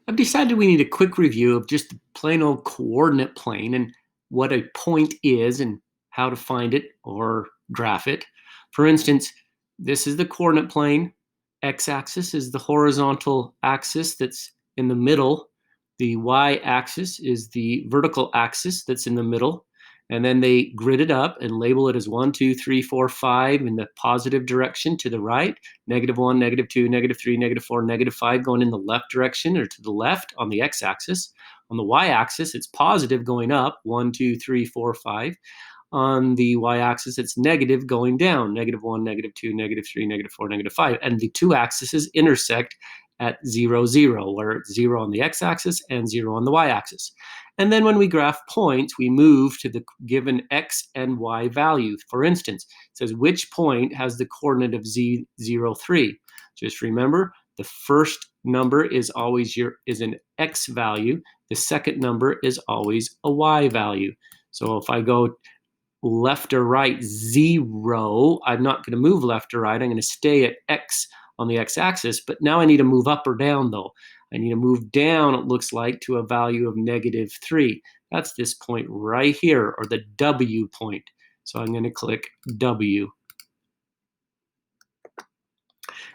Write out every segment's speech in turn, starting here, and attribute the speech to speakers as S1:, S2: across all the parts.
S1: I've decided we need a quick review of just the plain old coordinate plane and what a point is and how to find it or graph it. For instance, this is the coordinate plane. X-axis is the horizontal axis that's in the middle. The y-axis is the vertical axis that's in the middle. And then they grid it up and label it as 1, 2, 3, 4, 5 in the positive direction to the right, -1, -2, -3, -4, -5 going in the left direction or to the left on the x-axis. On the y-axis, it's positive going up, 1, 2, 3, 4, 5. On the y-axis, it's negative going down, -1, -2, -3, -4, -5. And the two axes intersect at 0, 0, where it's 0 on the x-axis and 0 on the y-axis. And then when we graph points, we move to the given x and y value. For instance, it says which point has the coordinate of z, 0, 3. Just remember, the first number is always an x value. The second number is always a y value. So if I go left or right 0, I'm not going to move left or right. I'm going to stay at x on the x-axis, but now I need to move up or down though. I need to move down, it looks like, to a value of -3. That's this point right here, or the W point. So I'm going to click W.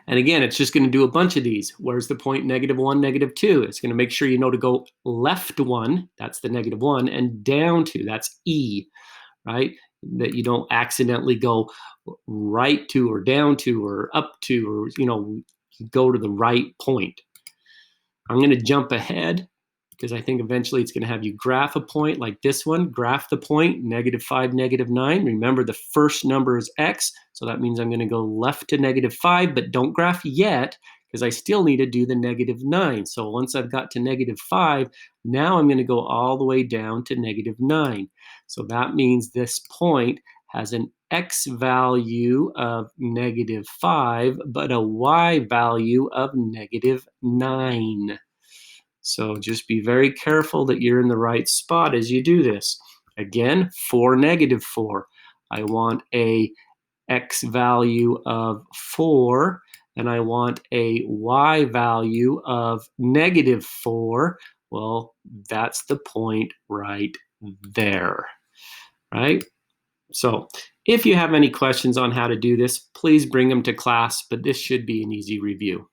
S1: And again, it's just going to do a bunch of these. Where's the point -1, -2? It's going to make sure you know to go left 1, that's the -1, and down 2, that's E, right? That you don't accidentally go right 2 or down 2 or up 2 or, go to the right point. I'm going to jump ahead because I think eventually it's going to have you graph a point like this one. Graph the point, -5, -9. Remember, the first number is x, so that means I'm going to go left to -5, but don't graph yet because I still need to do the -9. So once I've got to -5, now I'm going to go all the way down to -9. So that means this point has an x value of -5, but a y value of -9. So just be very careful that you're in the right spot as you do this. Again, 4, -4. I want a x value of 4, and I want a y value of -4. Well, that's the point right there, right? So if you have any questions on how to do this, please bring them to class, but this should be an easy review.